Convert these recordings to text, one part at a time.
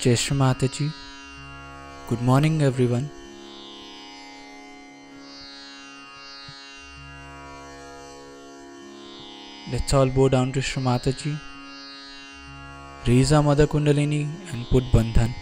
Jai Shri Mataji. Good morning everyone. Let's all bow down to Shri Mataji. Raise our Mother Kundalini and put Bandhan.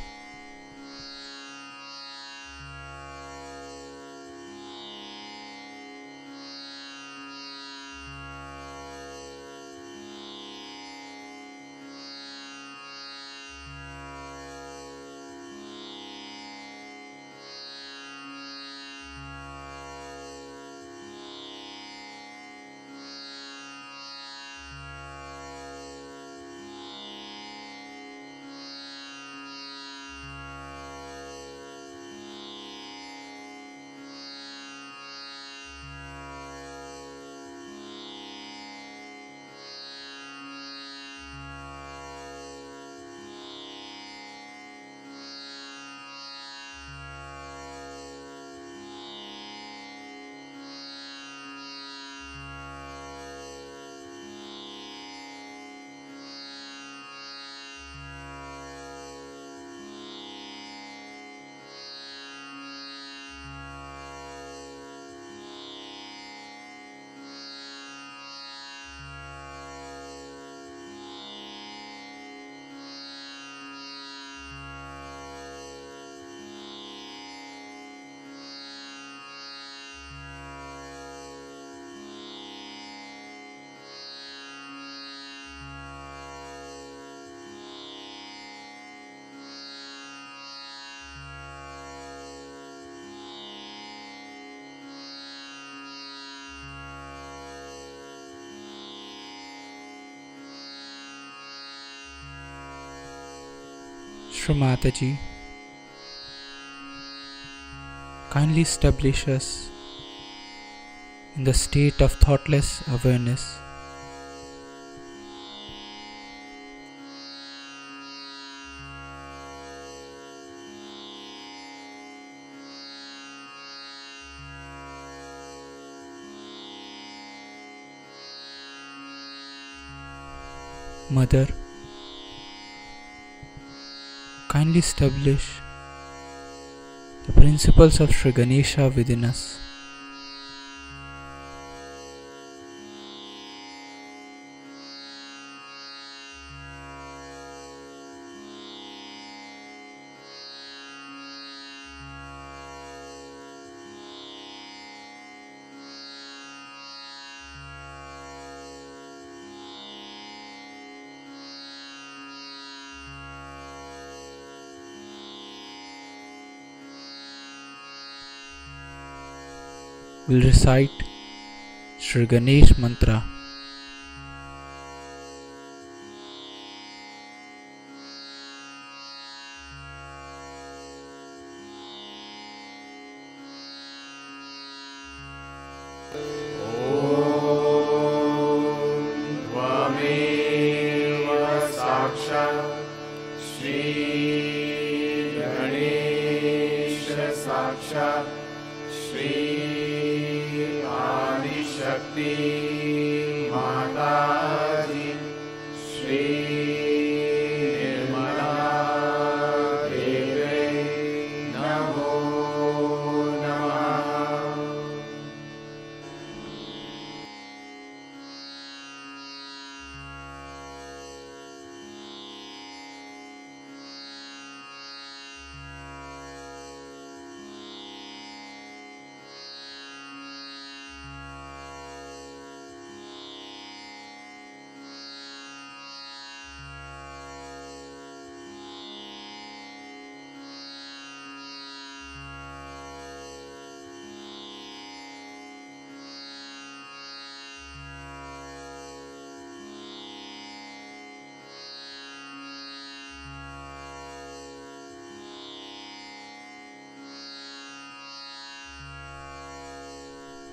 Shri Mataji, kindly establish us in the state of thoughtless awareness. Mother, kindly establish the principles of Sri Ganesha within us. will recite Shri Ganesh Mantra.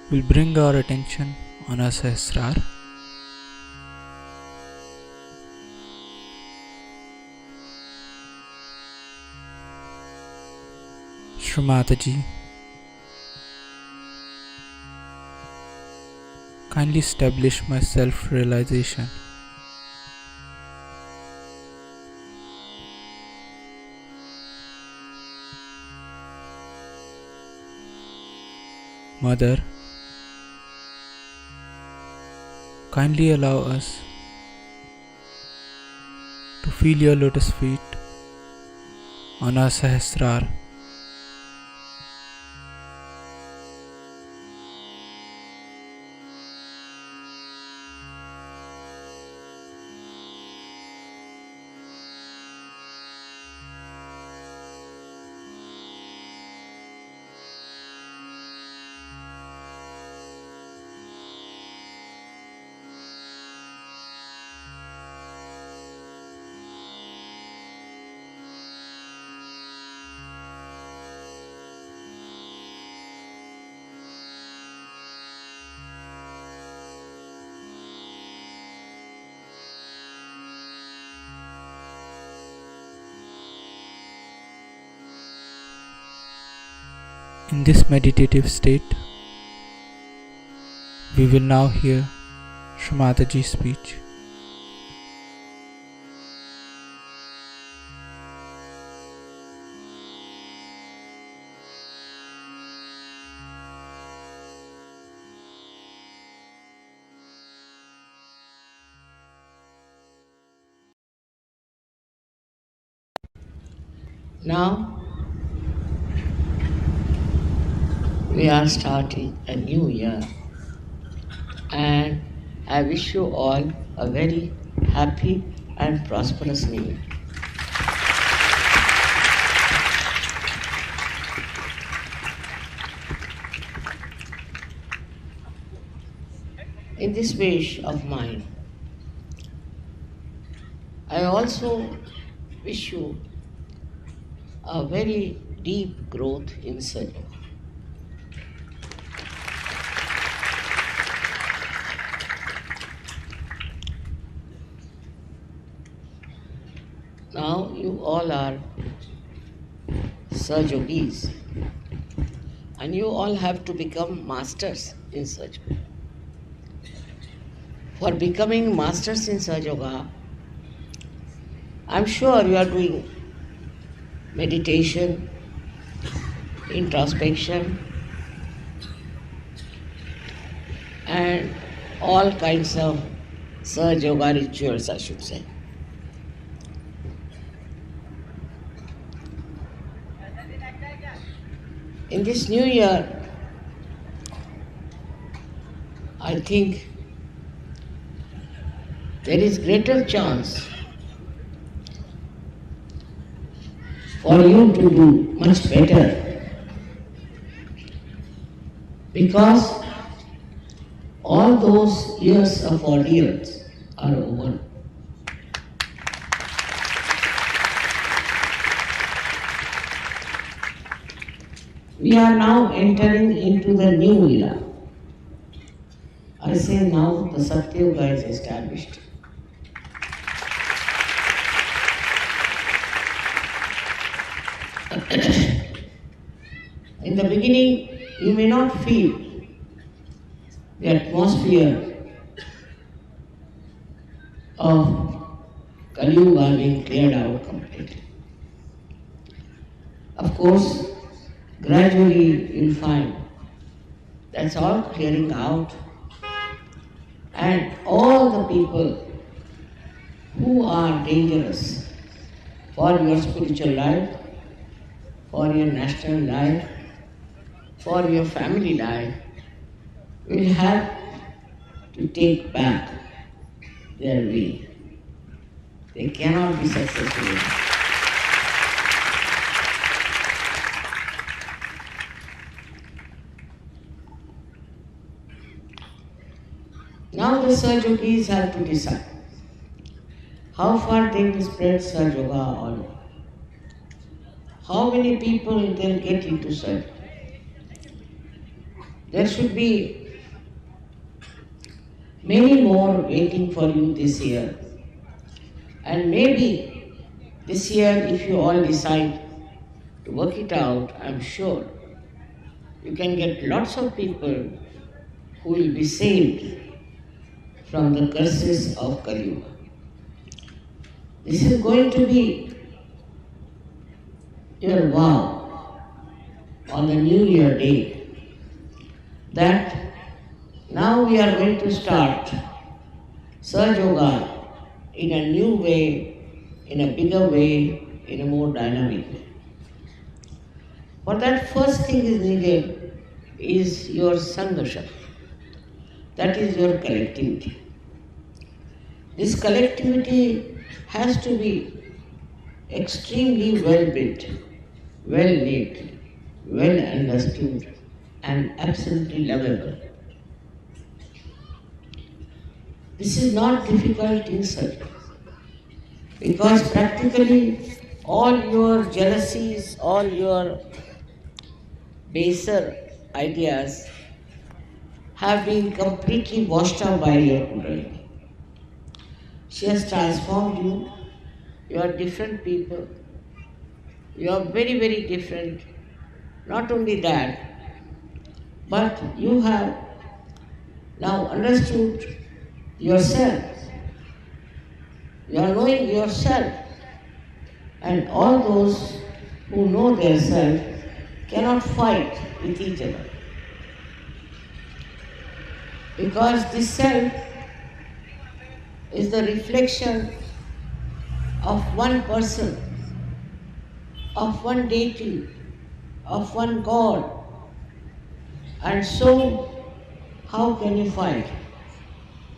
We'll bring our attention on our Sahasrar. Shri Mataji, kindly establish my self-realization. Mother, kindly allow us to feel your lotus feet on our Sahasrar. In this meditative state, we will now hear Shri Mataji's speech. Now we are starting a new year, and I wish you all a very happy and prosperous new year. In this wish of mine, I also wish you a very deep growth in Sajo. Now you all are Sajogis, and you all have to become masters in Sajo. For becoming masters in Sajoga, I'm sure you are doing meditation, introspection, and all kinds of Sahaja Yoga rituals, I should say. In this new year, I think there is greater chance for you to do much better, because all those years of ordeals are over. We are now entering into the new era. I say now the Satyuga is established. In the beginning, you may not feel the atmosphere of Kali Yuga being cleared out completely. Of course, gradually you'll find that's all clearing out, and all the people who are dangerous for your spiritual life, for your national life, for your family life, will have to take back their way. They cannot be successful. Now the Sahaja-yogis have to decide how far they will spread Sahaja Yoga all over. How many people they'll get into Sahaja. There should be many more waiting for you this year. And maybe this year, if you all decide to work it out, I'm sure you can get lots of people who will be saved from the curses of Kali Yuga. This is going to be your vow on the New Year day that now we are going to start Sahaja Yoga in a new way, in a bigger way, in a more dynamic way. For that, first thing is needed is your Sangha. That is your collectivity. This collectivity has to be extremely well built, well knit, well understood, and absolutely lovable. This is not difficult in search, because practically all your jealousies, all your baser ideas have been completely washed out by your Kundalini. She has transformed you. You are different people. You are very, very different. Not only that, but you have now understood yourself. You are knowing yourself. And all those who know their self cannot fight with each other. Because this self is the reflection of one person, of one deity, of one God. And so, how can you fight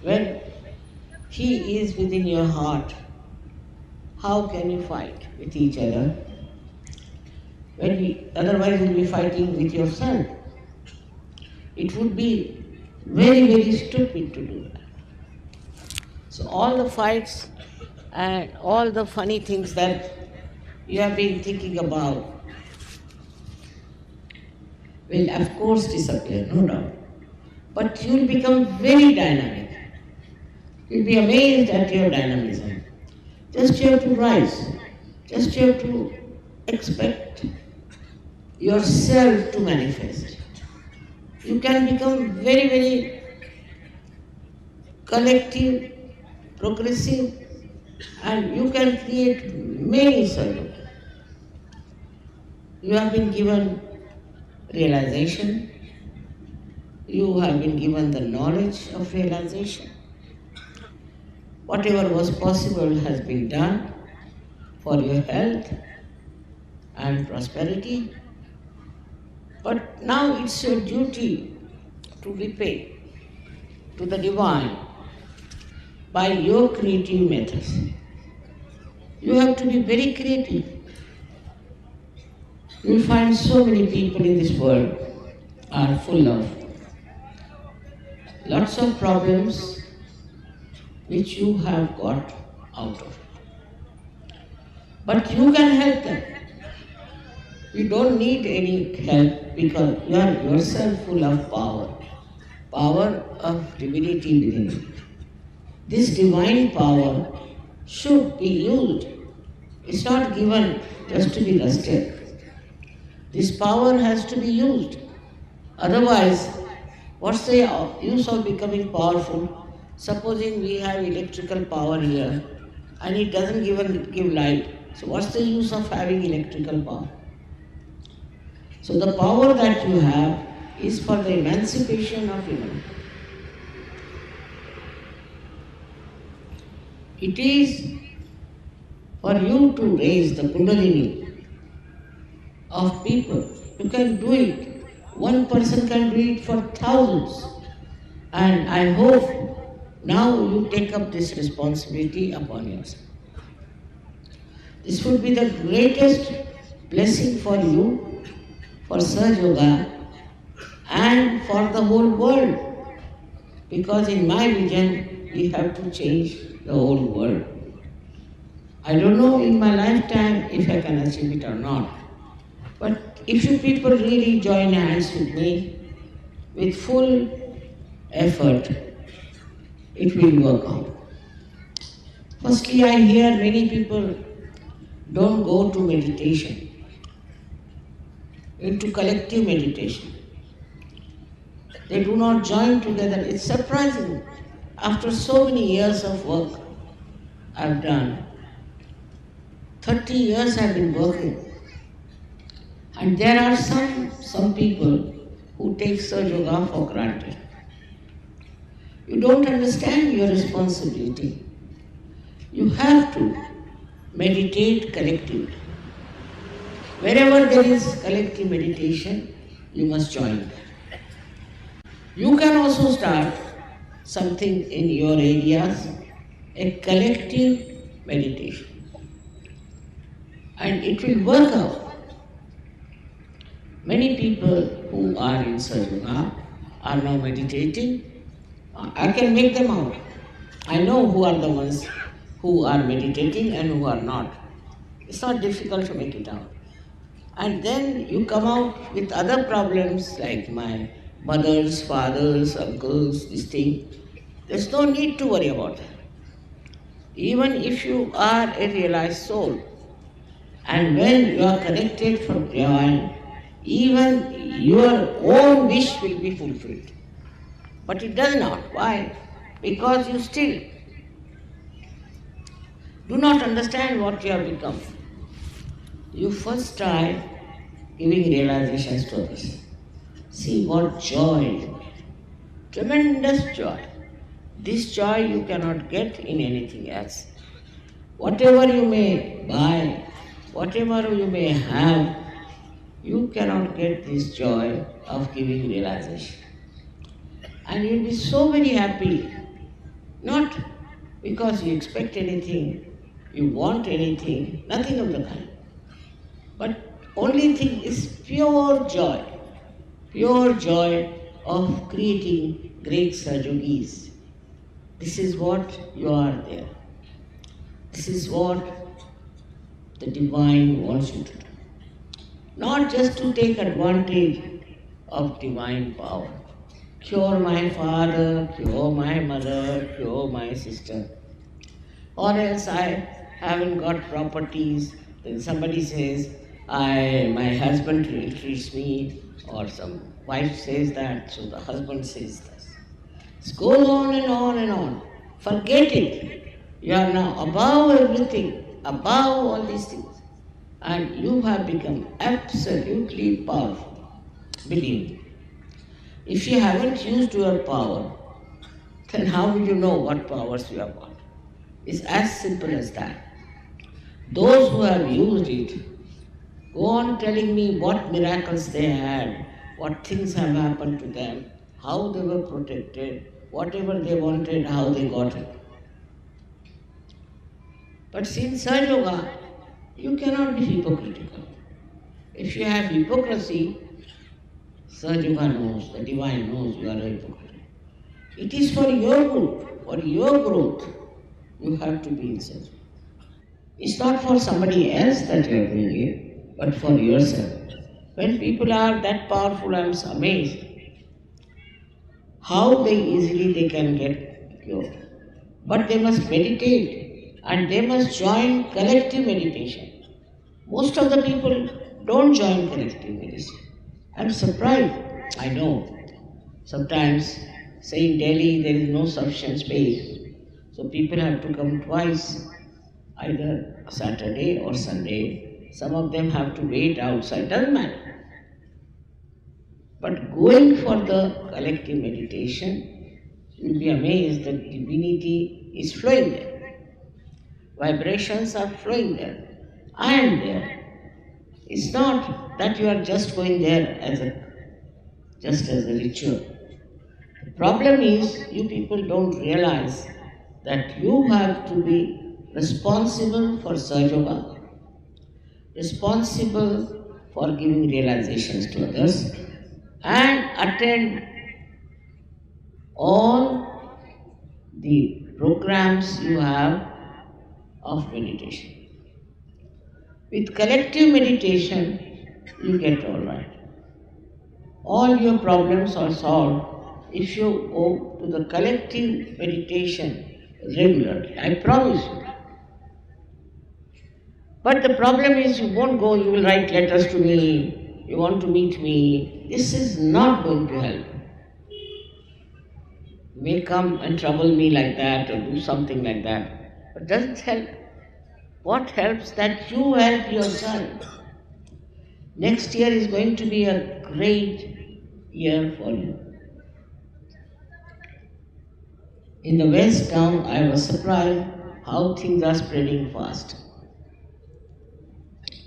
when He is within your heart? How can you fight with each other? Otherwise you'll be fighting with yourself. It would be very, very stupid to do that. So all the fights and all the funny things that you have been thinking about will of course disappear, no doubt. But you will become very dynamic. You'll be amazed at your dynamism. Just you have to rise. Just you have to expect yourself to manifest. You can become very, very collective, progressive, and you can create many solutions. You have been given realization. You have been given the knowledge of realization. Whatever was possible has been done for your health and prosperity. But now it's your duty to repay to the divine by your creative methods. You have to be very creative. You'll find so many people in this world are full of lots of problems which you have got out of. But you can help them. You don't need any help because you are yourself full of power of divinity within you. This divine power should be used. It's not given just to be lusted. This power has to be used. Otherwise, what's the use of becoming powerful? Supposing we have electrical power here and it doesn't give light. So what's the use of having electrical power? So the power that you have is for the emancipation of humanity. It is for you to raise the Kundalini of people. You can do it. One person can do it for thousands. And I hope now you take up this responsibility upon yourself. This would be the greatest blessing for you, for Sahaja Yoga, and for the whole world. Because in my vision, we have to change the whole world. I don't know in my lifetime if I can achieve it or not. But if you people really join hands with me, with full effort, it will work out. Firstly, I hear many people don't go to meditation, into collective meditation. They do not join together. It's surprising. After so many years of work I've done, 30 years I've been working. And there are some people who take Sahaja Yoga for granted. You don't understand your responsibility. You have to meditate collectively. Wherever there is collective meditation, you must join. You can also start something in your areas, a collective meditation. And it will work out. Many people who are in Sahaja Yoga are now meditating. I can make them out. I know who are the ones who are meditating and who are not. It's not difficult to make it out. And then you come out with other problems like my mothers, fathers, uncles, this thing. There's no need to worry about that. Even if you are a realized soul, and when you are connected from divine, even your own wish will be fulfilled. But it does not. Why? Because you still do not understand what you have become. You first try giving realizations to others. See what joy, tremendous joy. This joy you cannot get in anything else. Whatever you may buy, whatever you may have, you cannot get this joy of giving realization. And you'll be so very happy, not because you expect anything, you want anything, nothing of the kind. But only thing is pure joy of creating great Sahaja Yogis. This is what you are there. This is what the divine wants you to do. Not just to take advantage of divine power. Cure my father, cure my mother, cure my sister. Or else I haven't got properties. Then somebody says, my husband treats me, or some wife says that, so the husband says this. It goes on and on and on. Forget it. You are now above everything, above all these things. And you have become absolutely powerful. Believe me. If you haven't used your power, then how will you know what powers you have got? It's as simple as that. Those who have used it, go on telling me what miracles they had, what things have happened to them, how they were protected, whatever they wanted, how they got it. But since Sahaja Yoga, you cannot be hypocritical. If you have hypocrisy, Sahaja Yoga knows, the divine knows you are a hypocrite. It is for your good, for your growth. You have to be in Sahaja. It's not for somebody else that you are doing it, but for yourself. When people are that powerful, I am amazed how easily they can get cured. But they must meditate and they must join collective meditation. Most of the people don't join collective meditation. I'm surprised. I know. Sometimes, say in Delhi, there is no sufficient space. So people have to come twice, either Saturday or Sunday. Some of them have to wait outside, doesn't matter. But going for the collective meditation, you'll be amazed that divinity is flowing there. Vibrations are flowing there. I am there. It's not that you are just going there just as a ritual. The problem is you people don't realize that you have to be responsible for Sahaja Yoga, responsible for giving realizations to others, and attend all the programs you have of meditation. With collective meditation, you get all right. All your problems are solved if you go to the collective meditation regularly. I promise you. But the problem is you won't go, you will write letters to me, you want to meet me. This is not going to help. You may come and trouble me like that or do something like that, but it doesn't help. What helps that you help yourself. Next year is going to be a great year for you. In the West now, I was surprised how things are spreading fast.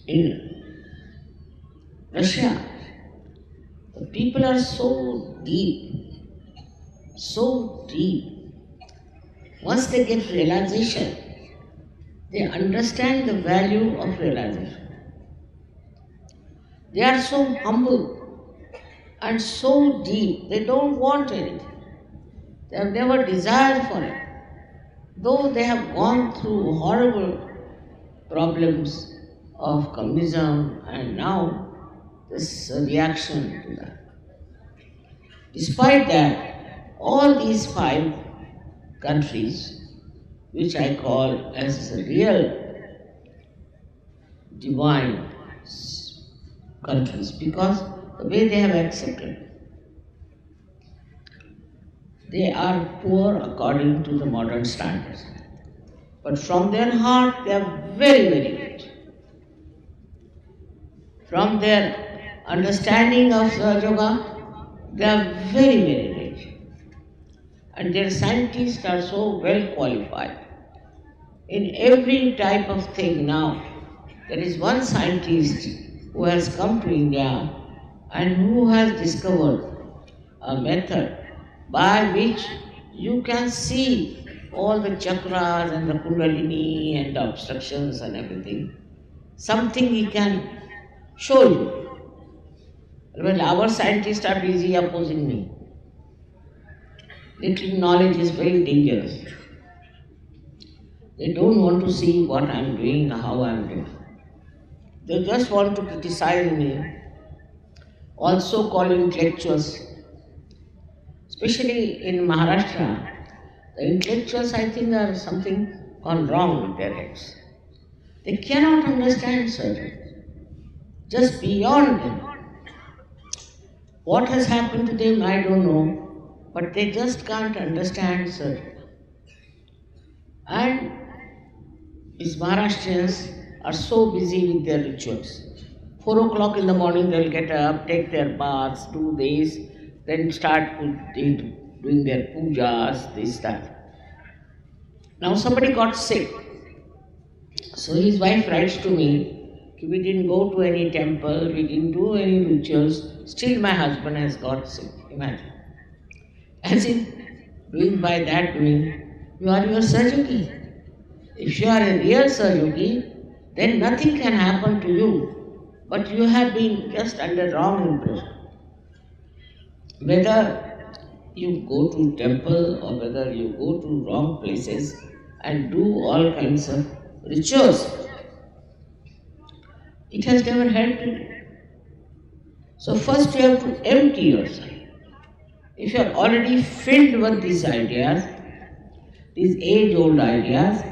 In Russia, the people are so deep, so deep. Once they get realization, they understand the value of realization. They are so humble and so deep, they don't want anything. They have never desired for it. Though they have gone through horrible problems of communism and now this reaction to that. Despite that, all these 5 countries, which I call as real divine countries, because the way they have accepted, they are poor according to the modern standards. But from their heart, they are very, very rich. From their understanding of Sahaja Yoga, they are very, very rich. And their scientists are so well qualified. In every type of thing now, there is one scientist who has come to India and who has discovered a method by which you can see all the chakras and the kundalini and the obstructions and everything. Something he can show you. Well, our scientists are busy opposing me. Little knowledge is very dangerous. They don't want to see what I am doing, how I am doing. They just want to criticize me, also calling intellectuals. Especially in Maharashtra, the intellectuals, I think, are something gone wrong with their heads. They cannot understand surgery. Just beyond them. What has happened to them, I don't know, but they just can't understand surgery. And these Maharashtrians are so busy with their rituals. 4 o'clock in the morning they'll get up, take their baths, do this, then start doing their pujas, this, that. Now somebody got sick. So his wife writes to me, we didn't go to any temple, we didn't do any rituals, still my husband has got sick. Imagine. As if doing by that doing, you are your Sahaja. If you are a real Sahaja, then nothing can happen to you, but you have been just under wrong impression. Whether you go to temple or whether you go to wrong places and do all kinds of rituals. It has never helped you. So first you have to empty yourself. If you are already filled with these ideas, these age-old ideas,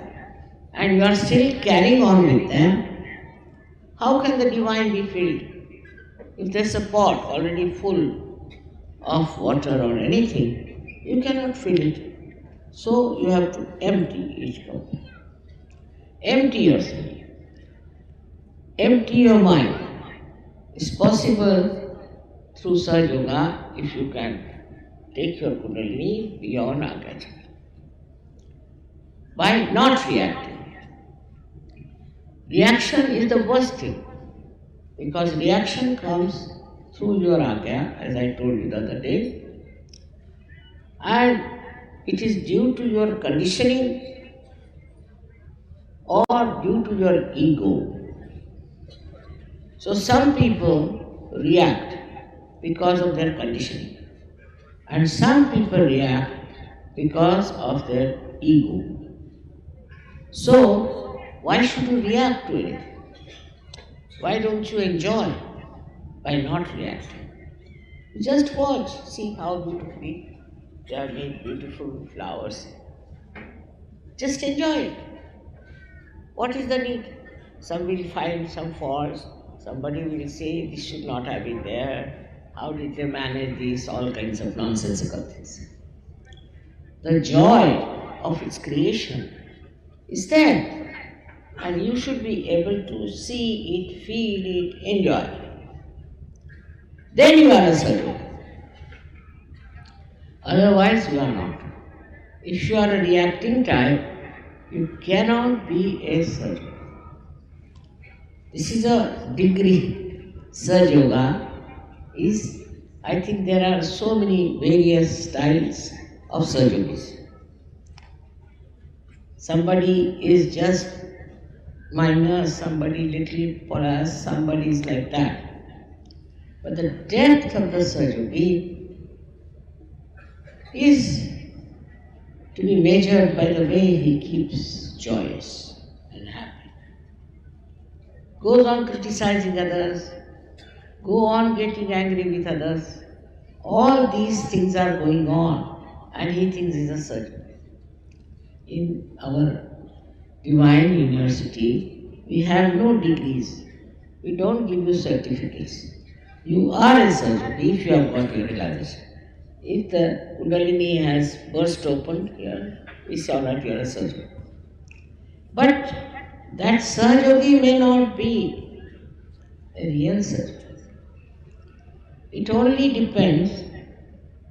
and you are still carrying on with them, how can the divine be filled? If there's a pot already full of water or anything, you cannot fill it. So you have to empty each cup. Empty yourself. Empty your mind. It's possible through Sahaja Yoga if you can take your Kundalini beyond Agata. By not reacting. Reaction is the worst thing because reaction comes through your Agya, as I told you the other day, and it is due to your conditioning or due to your ego. So some people react because of their conditioning and some people react because of their ego. So why should you react to it? Why don't you enjoy by not reacting? Just watch, see how beautifully they are made beautiful flowers. Just enjoy it. What is the need? Some will find some faults. Somebody will say this should not have been there. How did they manage this? All kinds of nonsensical things. The joy of its creation is there. And you should be able to see it, feel it, enjoy it. Then you are a sadhu. Otherwise you are not. If you are a reacting type, you cannot be a sadhu. This is a degree. Sahaja Yoga is, I think there are so many various styles of Sahaja Yogis. Somebody is just minor, somebody little plus, somebody is like that. But the depth of the Sahaja Yogi is to be measured by the way he keeps joyous and happy. Goes on criticizing others, go on getting angry with others. All these things are going on and he thinks he's a Sahaja. In our Divine University, we have no degrees. We don't give you certificates. You are a Sahaja if you have got your realization. If the Kundalini has burst open here, we saw that you are a Sahaja. But that Sahaja may not be a real Sahaja. It only depends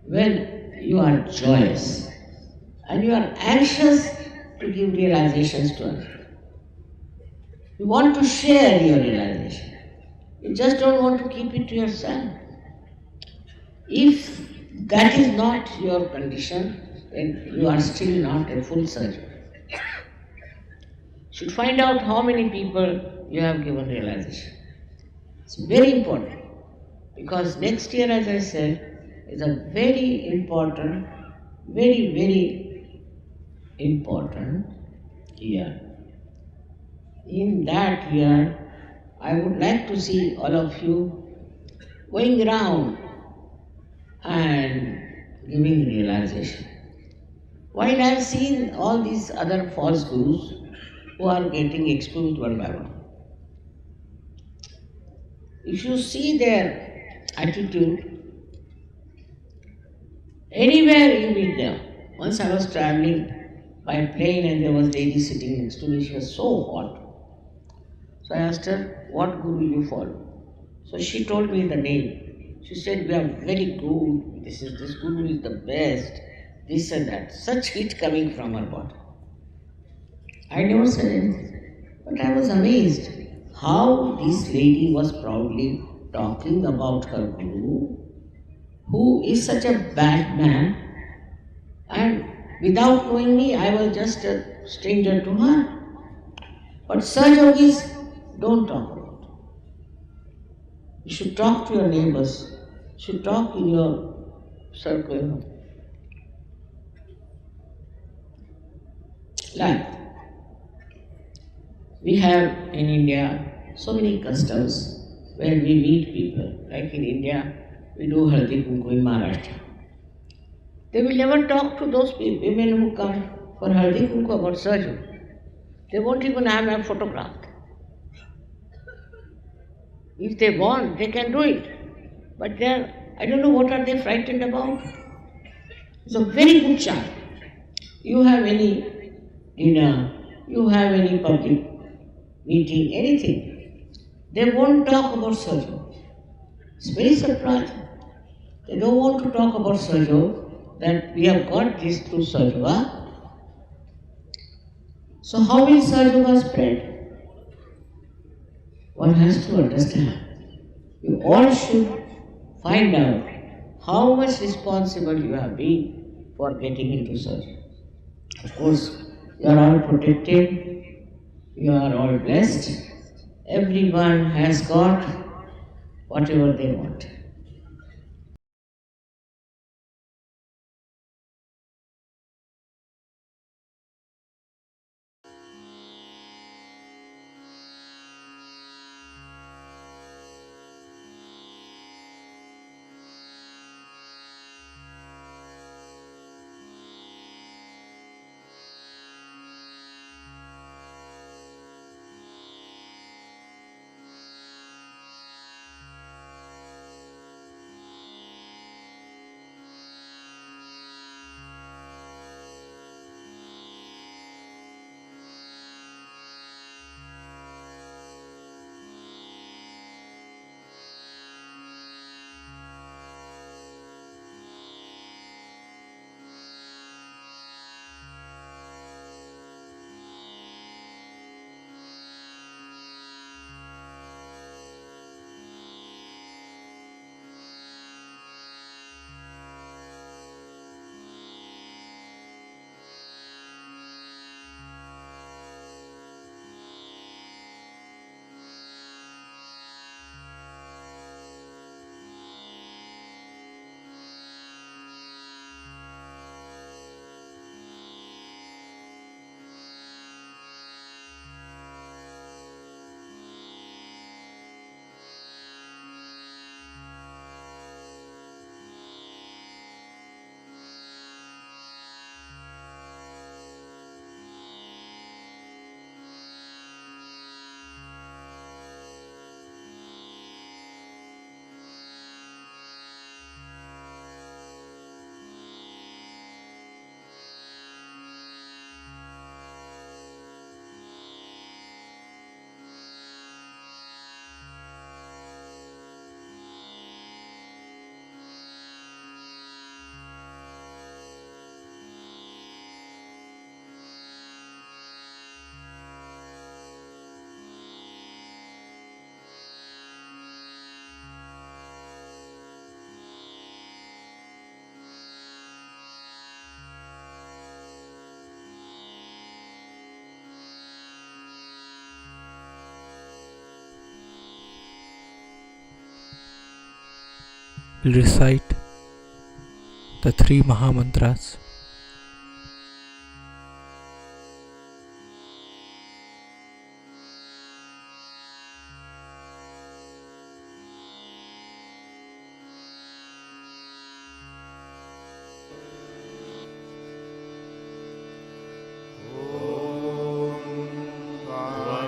when you are joyous and you are anxious to give realizations to others. You want to share your realization. You just don't want to keep it to yourself. If that is not your condition, then you are still not a full Sahaja. You should find out how many people you have given realization. It's very important because next year, as I said, is a very important, very important year. In that year, I would like to see all of you going around and giving realization. While I have seen all these other false gurus who are getting exposed one by one, if you see their attitude, anywhere you meet them. Once I was traveling by plane and there was a lady sitting next to me, she was so hot. So I asked her, what guru you follow? So she told me the name. She said, we are very good, this guru is the best, this and that. Such heat coming from her body. I never said anything, but I was amazed how this lady was proudly talking about her guru, who is such a bad man, and without knowing me, I was just a stranger to her. But Sahaja Yogis don't talk about it. You should talk to your neighbors, you should talk in your circle. Like we have in India so many customs when we meet people. Like in India, we do Haldi Kunku in Maharashtra. They will never talk to those women who come for Haldi Kunku about Saju. They won't even have a photograph. If they want, they can do it. But I don't know what are they frightened about. It's a very good child. You have any dinner, you have any public meeting, anything. They won't talk about Sajo. It's very surprising. They don't want to talk about Sajo, that we have got this through Sajoga. So how will Sajoga spread? One has to understand. You all should find out how much responsible you have been for getting into Sajo. Of course, you are all protected, you are all blessed. Everyone has got whatever they want. We'll recite the three Mahamantras.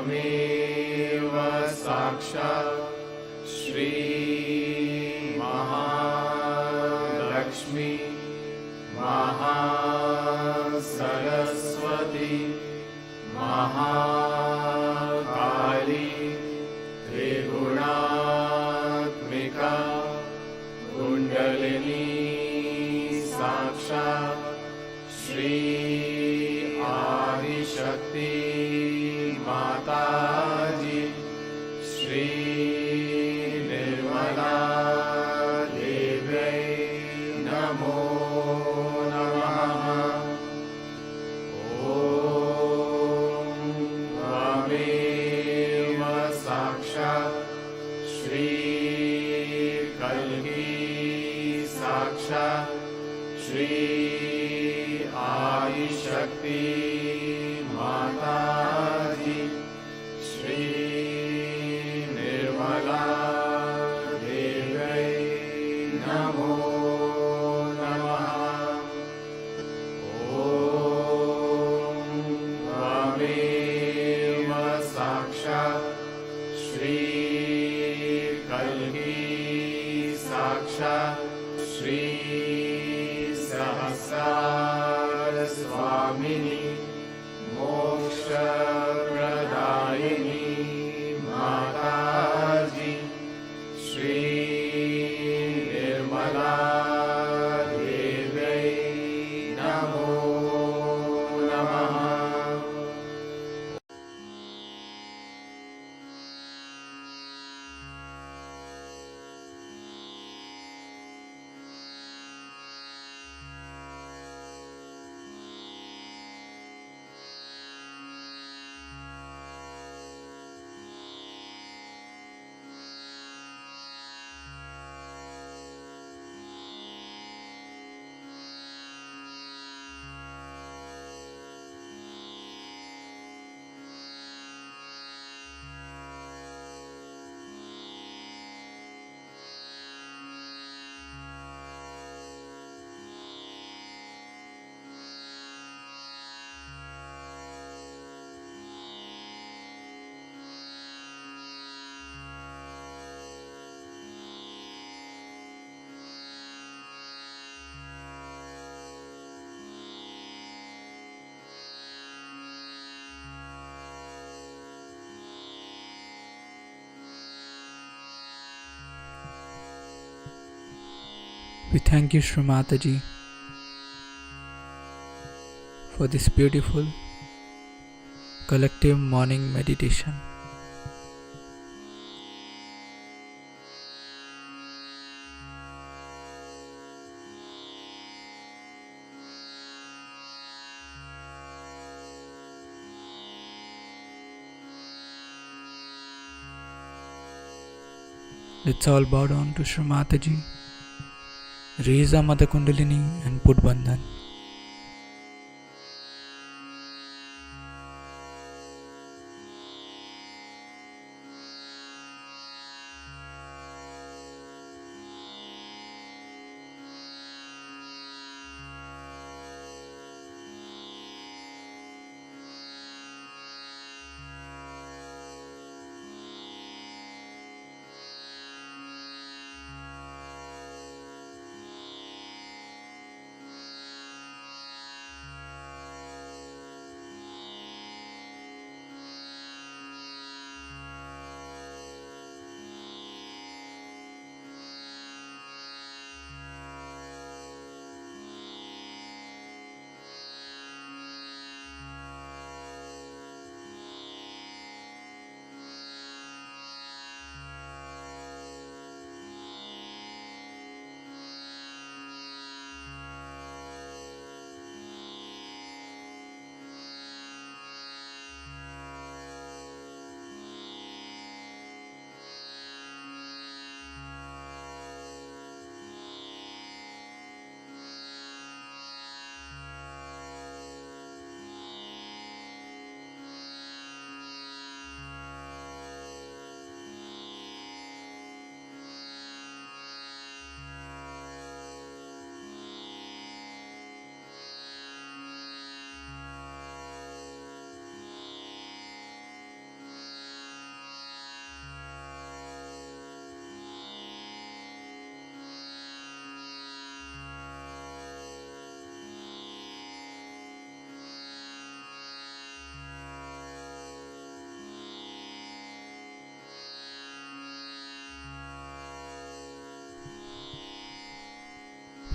त्वमेव साक्षात् श्री महालक्ष्मी महासरस्वती महाकाली त्रिगुणात्मिका कुण्डलिनी साक्षात् श्री आदिशक्ति माताजी श्री निर्मला देव्यै नमो नमः। ॐ त्वमेव साक्षात् श्री कल्की साक्षात् श्री आदिशक्ति माता जी श्री निर्मला देव्यै नमो नमः। ॐ त्वमेव साक्षात् श्री कल्की साक्षात् श्री सहस्रार स्वामिनी मोक्षप्रदायिनी माता जी श्री निर्मला देव्यै नमो नमः। We thank you, Shri Mataji, for this beautiful collective morning meditation. Let's all bow down to Shri Mataji, raise our Mother Kundalini and put Bandhan.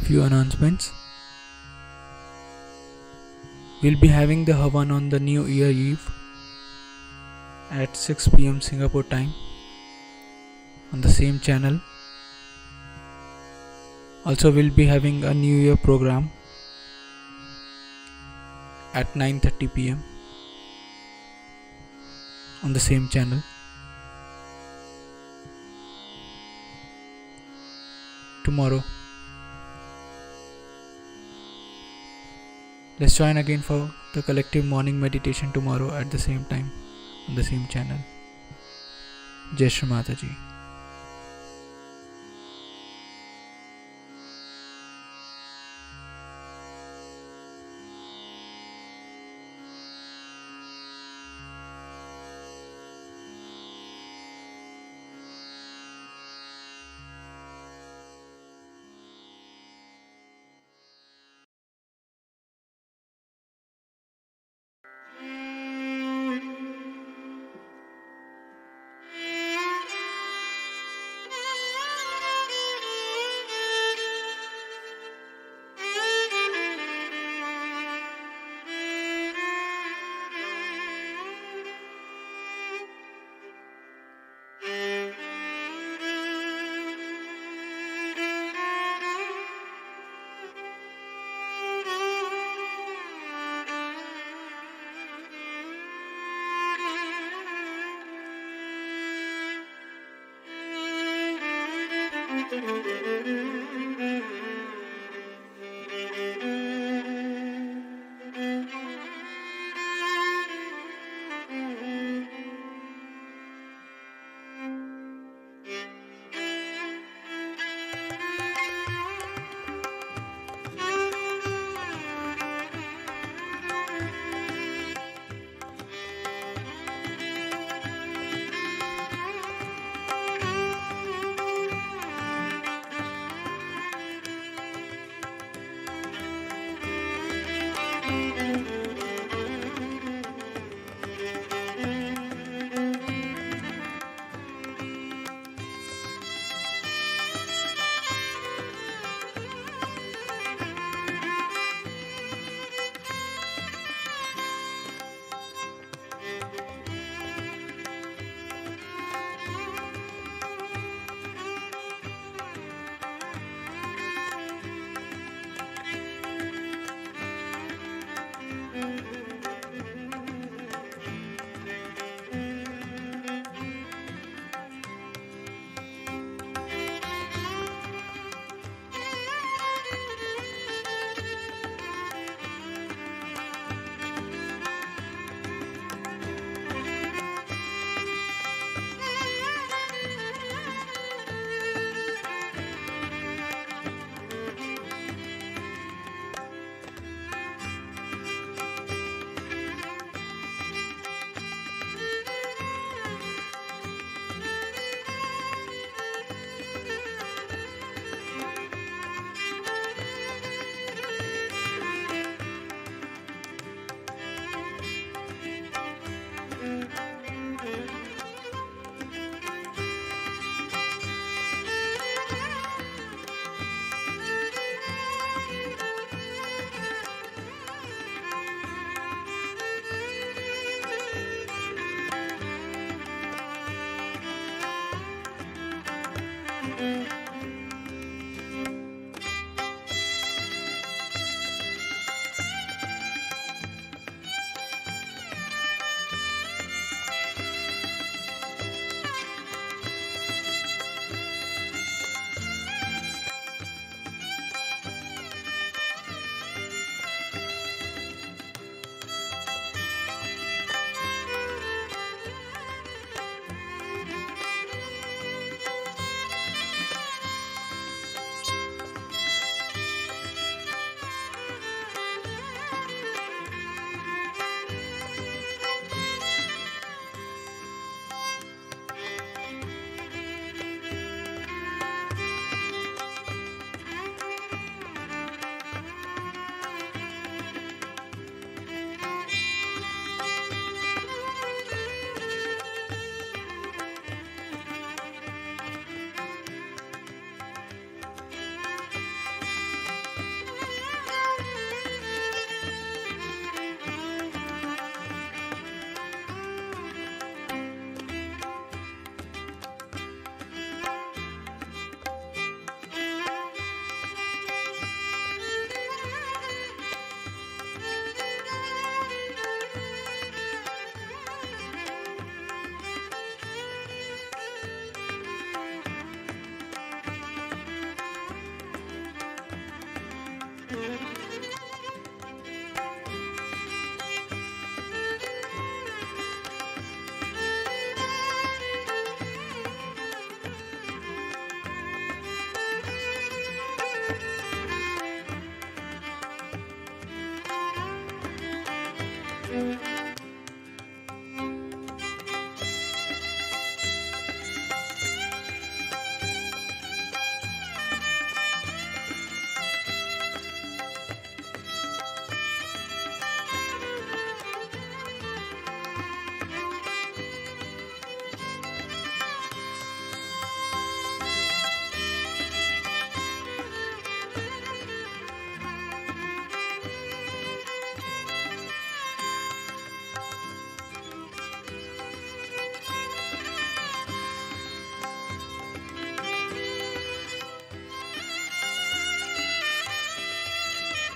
Few announcements. We'll be having the Havan on the New Year Eve at 6 p.m. Singapore time on the same channel. Also, we'll be having a New Year program at 9:30 p.m. on the same channel. Tomorrow, Let's join again for the collective morning meditation tomorrow at the same time on the same channel. Jai Shri Mataji.